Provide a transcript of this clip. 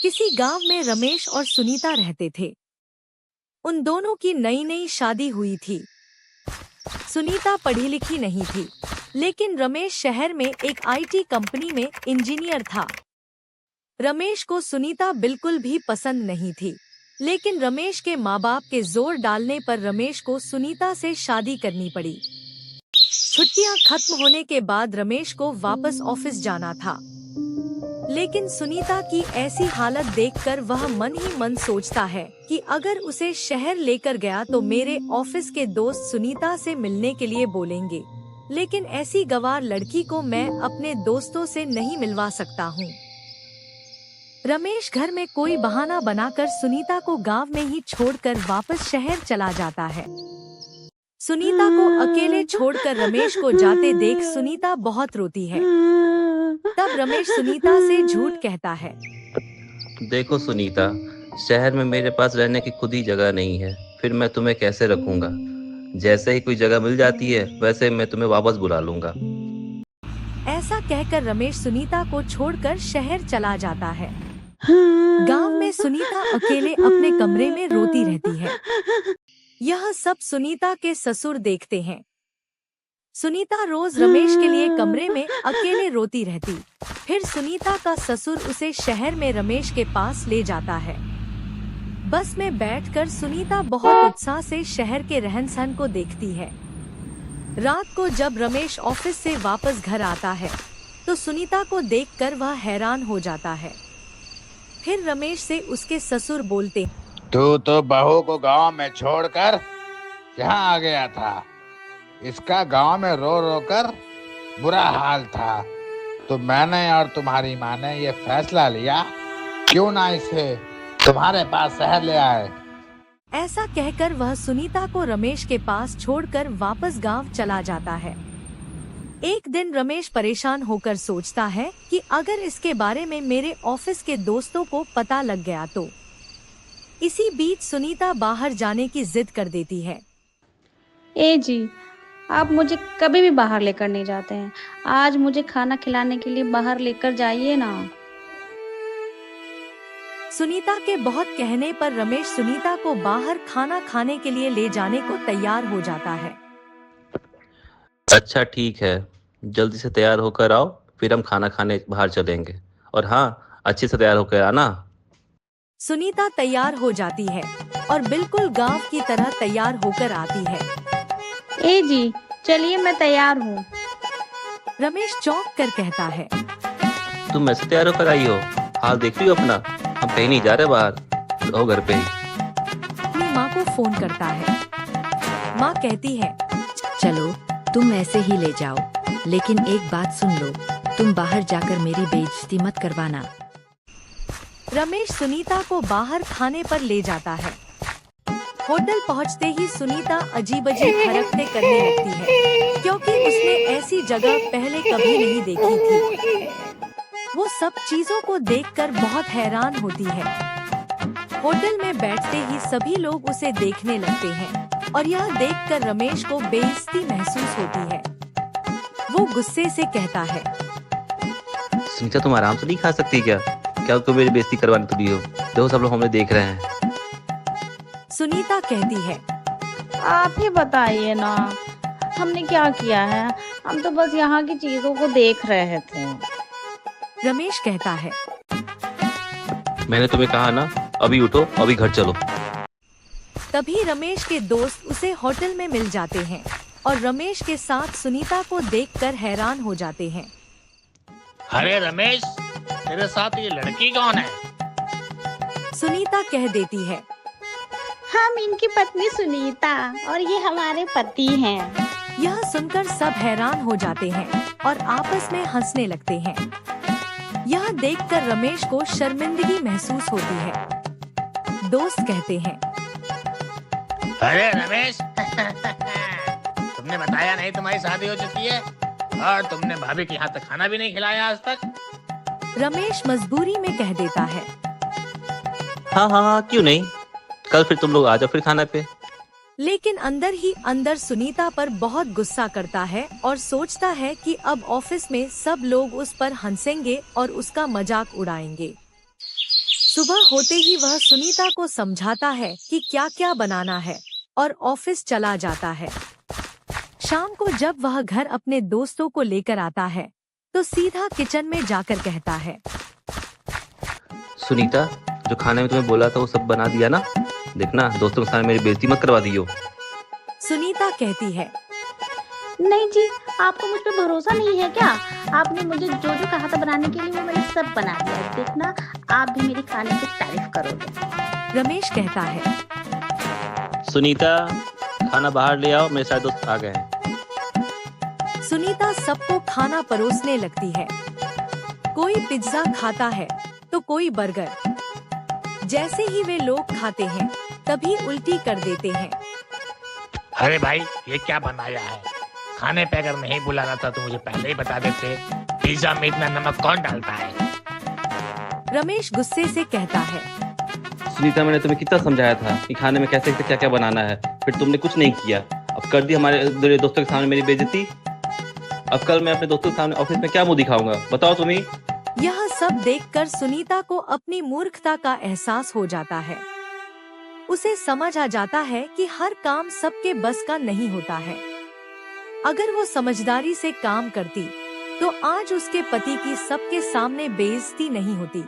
किसी गांव में रमेश और सुनीता रहते थे। उन दोनों की नई नई शादी हुई थी। सुनीता पढ़ी लिखी नहीं थी, लेकिन रमेश शहर में एक आईटी कंपनी में इंजीनियर था। रमेश को सुनीता बिल्कुल भी पसंद नहीं थी, लेकिन रमेश के माँ बाप के जोर डालने पर रमेश को सुनीता से शादी करनी पड़ी। छुट्टियां खत्म होने के बाद रमेश को वापस ऑफिस जाना था, लेकिन सुनीता की ऐसी हालत देखकर वह मन ही मन सोचता है कि अगर उसे शहर लेकर गया तो मेरे ऑफिस के दोस्त सुनीता से मिलने के लिए बोलेंगे, लेकिन ऐसी गंवार लड़की को मैं अपने दोस्तों से नहीं मिलवा सकता हूँ। रमेश घर में कोई बहाना बनाकर सुनीता को गांव में ही छोड़कर वापस शहर चला जाता है। सुनीता को अकेले छोड़कर रमेश को जाते देख सुनीता बहुत रोती है। तब रमेश सुनीता से झूठ कहता है। देखो सुनीता, शहर में मेरे पास रहने की खुद ही जगह नहीं है, फिर मैं तुम्हें कैसे रखूंगा। जैसे ही कोई जगह मिल जाती है वैसे मैं तुम्हें वापस बुला लूंगा। ऐसा कहकर रमेश सुनीता को छोड़कर शहर चला जाता है। गांव में सुनीता अकेले अपने कमरे में रोती रहती है। यह सब सुनीता के ससुर देखते हैं। सुनीता रोज रमेश के लिए कमरे में अकेले रोती रहती। फिर सुनीता का ससुर उसे शहर में रमेश के पास ले जाता है। बस में बैठकर सुनीता बहुत उत्साह से शहर के रहन सहन को देखती है। रात को जब रमेश ऑफिस से वापस घर आता है तो सुनीता को देखकर वह हैरान हो जाता है। फिर रमेश से उसके ससुर बोलते, तू तो बहू को गांव में छोड़कर यहाँ आ गया था। इसका गांव में रो रो कर बुरा हाल था, तो मैंने और तुम्हारी माँ ने ये फैसला लिया क्यों ना इसे तुम्हारे पास शहर ले आए। ऐसा कहकर वह सुनीता को रमेश के पास छोड़कर वापस गांव चला जाता है। एक दिन रमेश परेशान होकर सोचता है कि अगर इसके बारे में मेरे ऑफिस के दोस्तों को पता लग गया तो। इसी बीच सुनीता बाहर जाने की जिद कर देती है। ए जी, आप मुझे कभी भी बाहर लेकर नहीं जाते हैं। आज मुझे खाना खिलाने के लिए बाहर लेकर जाइए ना। सुनीता के बहुत कहने पर रमेश सुनीता को बाहर खाना खाने के लिए ले जाने को तैयार हो जाता है। अच्छा ठीक है, जल्दी से तैयार होकर आओ, फिर हम खाना खाने बाहर चलेंगे। और हाँ, अच्छे से तैयार होकर आना। सुनीता तैयार हो जाती है और बिल्कुल गांव की तरह तैयार होकर आती है। ए जी, चलिए मैं तैयार हूँ। रमेश चौंक कर कहता है, तुम ऐसे तैयार होकर आई हो? हाल देख रही हो अपना, हम कहीं नहीं जा रहे बाहर, रहो घर पे ही। अपनी माँ को फोन करता है। माँ कहती है, चलो तुम ऐसे ही ले जाओ, लेकिन एक बात सुन लो, तुम बाहर जाकर मेरी बेइज्जती मत करवाना। रमेश सुनीता को बाहर खाने पर ले जाता है। होटल पहुंचते ही सुनीता अजीब-अजीब हरकतें करने लगती है, क्योंकि उसने ऐसी जगह पहले कभी नहीं देखी थी। वो सब चीजों को देखकर बहुत हैरान होती है। होटल में बैठते ही सभी लोग उसे देखने लगते हैं और यह देखकर रमेश को बेइज्जती महसूस होती है। वो गुस्से से कहता है, सुनीता तुम आराम से नहीं खा सकती क्या? क्या तुम मेरी बेइज्जती करवाने तुली हो? देखो सब लोग हमें देख रहे हैं। सुनीता कहती है, आप ही बताइए ना, हमने क्या किया है? हम तो बस यहाँ की चीजों को देख रहे थे। रमेश कहता है, मैंने तुम्हें कहा ना, अभी उठो, अभी घर चलो। तभी रमेश के दोस्त उसे होटल में मिल जाते हैं और रमेश के साथ सुनीता को देखकर हैरान हो जाते हैं। अरे रमेश, तेरे साथ ये लड़की कौन है? सुनीता कह देती है, हम इनकी पत्नी सुनीता और ये हमारे पति हैं। यह सुनकर सब हैरान हो जाते हैं और आपस में हंसने लगते हैं। यह देखकर रमेश को शर्मिंदगी महसूस होती है। दोस्त कहते हैं, अरे रमेश, तुमने बताया नहीं तुम्हारी शादी हो चुकी है और तुमने भाभी के यहाँ तक खाना भी नहीं खिलाया आज तक। रमेश मजबूरी में कह देता है, हाँ, क्यों नहीं, कल फिर तुम लोग आ जाओ फिर खाना पे। लेकिन अंदर ही अंदर सुनीता पर बहुत गुस्सा करता है और सोचता है कि अब ऑफिस में सब लोग उस पर हंसेंगे और उसका मजाक उड़ाएंगे। सुबह होते ही वह सुनीता को समझाता है कि क्या क्या बनाना है और ऑफिस चला जाता है। शाम को जब वह घर अपने दोस्तों को लेकर आता है तो सीधा किचन में जाकर कहता है, सुनीता, जो खाने में तुम्हें बोला था वो सब बना दिया ना? देखना दोस्तों के सामने मेरी बेइज्जती मत करवा दियो। सुनीता कहती है, नहीं जी, आपको मुझ पे भरोसा नहीं है क्या? आपने मुझे जो जो कहा था बनाने के लिए वो मैंने सब बना दिया है। देखना आप भी मेरी खाने की तारीफ करोगे। रमेश कहता है, सुनीता, खाना बाहर ले आओ, मेरे सारे दोस्त आ गए हैं। सुनीता सबको खाना परोसने लगती है। कोई पिज्जा खाता है तो कोई बर्गर। जैसे ही वे लोग खाते हैं तभी उल्टी कर देते हैं। अरे भाई, ये क्या बनाया है? खाने पे अगर नहीं बुलाना था तो मुझे पहले ही बता देते। पिज्जा में इतना नमक कौन डालता है? रमेश गुस्से से कहता है, सुनीता, मैंने तुम्हें कितना समझाया था कि खाने में कैसे कैसे क्या क्या बनाना है, फिर तुमने कुछ नहीं किया। अब कर दी हमारे दोस्तों के सामने मेरी बेइज्जती। अब कल मैं अपने दोस्तों के सामने ऑफिस में क्या मुंह दिखाऊंगा, बताओ तुम ही। यह सब देखकर सुनीता को अपनी मूर्खता का एहसास हो जाता है। उसे समझ आ जाता है कि हर काम सबके बस का नहीं होता है। अगर वो समझदारी से काम करती तो आज उसके पति की सबके सामने बेइज्जती नहीं होती।